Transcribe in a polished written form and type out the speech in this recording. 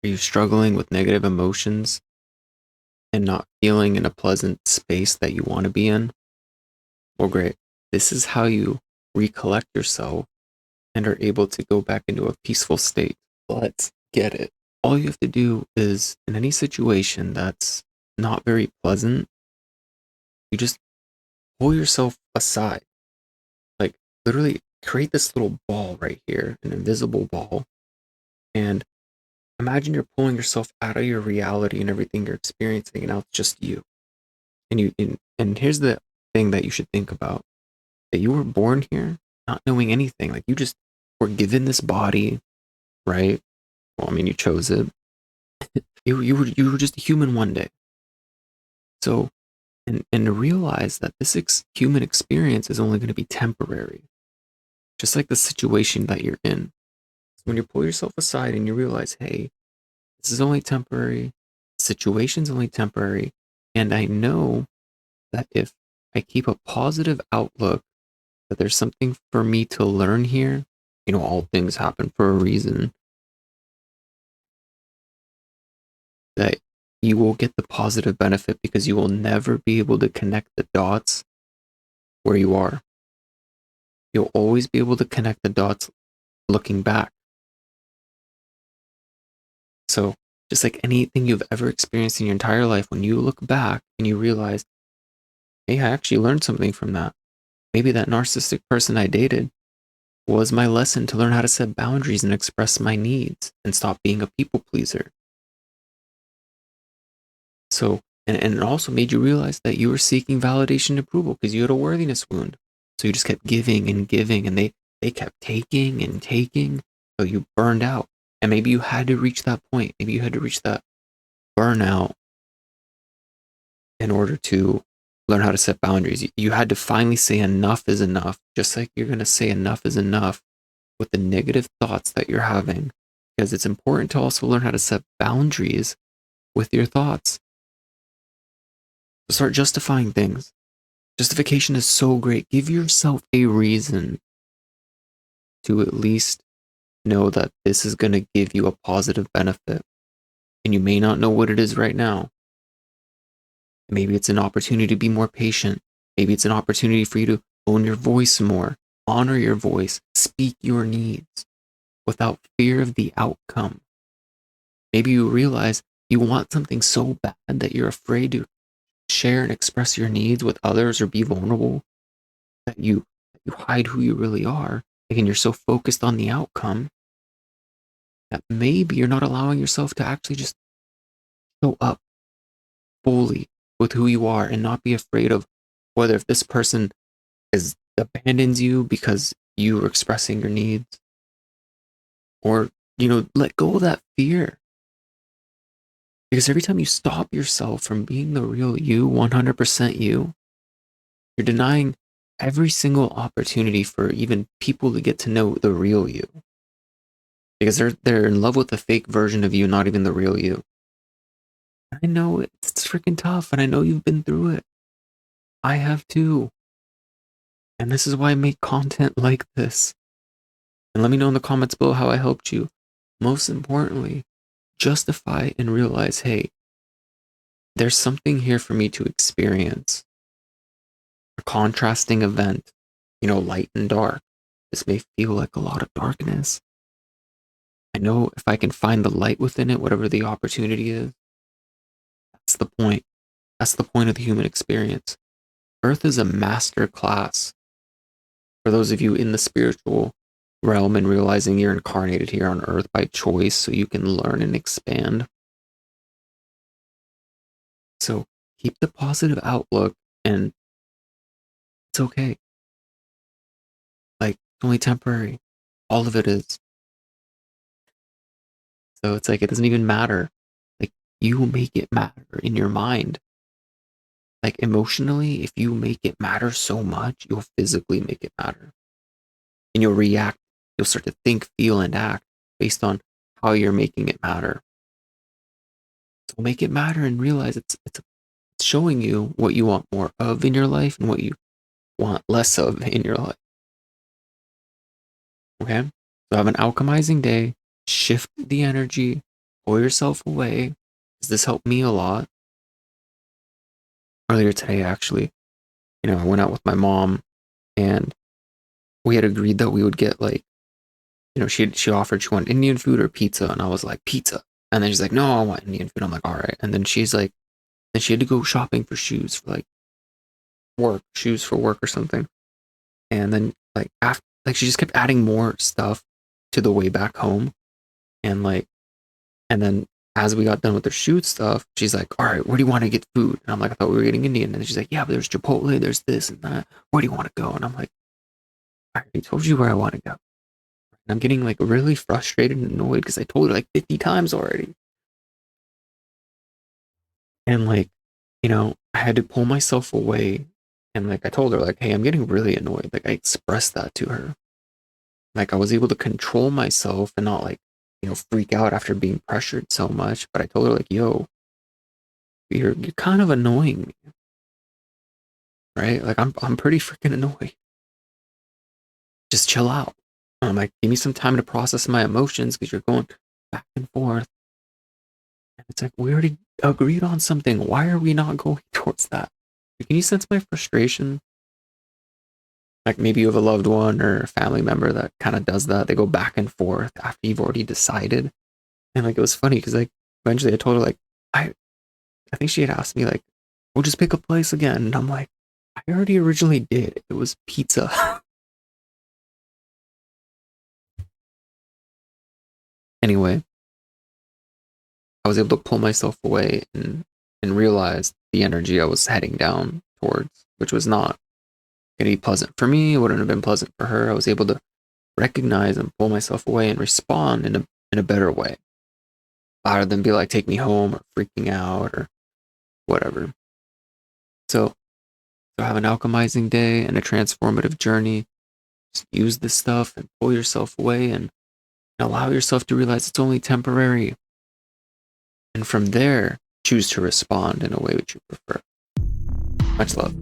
Are you struggling with negative emotions and not feeling in a pleasant space that you want to be in? Well, great. This is how you recollect yourself and are able to go back into a peaceful state. Let's get it. All you have to do is, in any situation that's not very pleasant, you just pull yourself aside. Like, literally create this little ball right here, an invisible ball, and imagine you're pulling yourself out of your reality and everything you're experiencing, and now it's just you. And here's the thing that you should think about: that you were born here not knowing anything. Like, you just were given this body, right? Well, I mean, you chose it. You were just a human one day. So, and to realize that this human experience is only going to be temporary, just like the situation that you're in. So when you pull yourself aside and you realize, hey, this is only temporary, the situation's only temporary, and I know that if I keep a positive outlook, that there's something for me to learn here. All things happen for a reason. That you will get the positive benefit because you will never be able to connect the dots where you are. You'll always be able to connect the dots looking back. So, just like anything you've ever experienced in your entire life, when you look back and you realize, hey, I actually learned something from that. Maybe that narcissistic person I dated was my lesson to learn how to set boundaries and express my needs and stop being a people pleaser. So, and it also made you realize that you were seeking validation and approval because you had a worthiness wound. So you just kept giving and giving, and they kept taking and taking. So you burned out. And maybe you had to reach that point. Maybe you had to reach that burnout in order to learn how to set boundaries. You had to finally say enough is enough, just like you're going to say enough is enough with the negative thoughts that you're having. Because it's important to also learn how to set boundaries with your thoughts. So start justifying things. Justification is so great. Give yourself a reason to at least know that this is going to give you a positive benefit. And you may not know what it is right now. Maybe it's an opportunity to be more patient. Maybe it's an opportunity for you to own your voice more, honor your voice, speak your needs without fear of the outcome. Maybe you realize you want something so bad that you're afraid to share and express your needs with others or be vulnerable, that you hide who you really are. Again, you're so focused on the outcome that maybe you're not allowing yourself to actually just show up fully with who you are and not be afraid of whether if this person abandons you because you are expressing your needs, or let go of that fear. Because every time you stop yourself from being the real you, 100% you, you're denying every single opportunity for even people to get to know the real you. Because they're in love with the fake version of you, not even the real you. I know it's freaking tough, and I know you've been through it. I have too. And this is why I make content like this. And let me know in the comments below how I helped you. Most importantly, justify and realize, hey, there's something here for me to experience. A contrasting event, light and dark. This may feel like a lot of darkness. I know if I can find the light within it, whatever the opportunity is, that's the point. That's the point of the human experience. Earth is a master class. For those of you in the spiritual realm and realizing you're incarnated here on Earth by choice so you can learn and expand. So keep the positive outlook, and it's okay. Like, it's only temporary. All of it is. So it's like, it doesn't even matter. Like, you make it matter in your mind. Like, emotionally, if you make it matter so much, you'll physically make it matter. And you'll react. You'll start to think, feel, and act based on how you're making it matter. So make it matter and realize it's showing you what you want more of in your life and what you want less of in your life. Okay? So have an alchemizing day. Shift the energy. pull yourself away. This helped me a lot. Earlier today, actually, I went out with my mom, and we had agreed that we would get like, she offered she wanted Indian food or pizza, and I was like pizza, and then she's like, no, I want Indian food. I'm like, all right, and then she's like, and she had to go shopping for shoes for like shoes for work or something, and then like after, like she just kept adding more stuff to the way back home, and like, and then as we got done with the shoot stuff, she's like, all right, where do you want to get food? And I'm like, I thought we were getting Indian. And she's like, yeah, but there's Chipotle, there's this and that. Where do you want to go? And I'm like, I already told you where I want to go. And I'm getting like really frustrated and annoyed because I told her like 50 times already. And like, I had to pull myself away. And like, I told her, like, hey, I'm getting really annoyed. Like, I expressed that to her. Like, I was able to control myself and not like, freak out after being pressured so much. But I told her, like, yo, you're kind of annoying me, right? Like, I'm pretty freaking annoyed. Just chill out. I'm like, give me some time to process my emotions because you're going back and forth. And it's like, we already agreed on something. Why are we not going towards that? Can you sense my frustration? Like maybe you have a loved one or a family member that kind of does that. They go back and forth after you've already decided. And like, it was funny because like, eventually I told her like, I think she had asked me like, we'll just pick a place again. And I'm like, I already originally did. It was pizza. Anyway, I was able to pull myself away and realize the energy I was heading down towards, which was not going to be pleasant for me. It wouldn't have been pleasant for her. I was able to recognize and pull myself away and respond in a better way, rather than be like, take me home or freaking out or whatever. So have an alchemizing day and a transformative journey. Just use this stuff and pull yourself away and allow yourself to realize it's only temporary. And from there, choose to respond in a way which you prefer. Much love.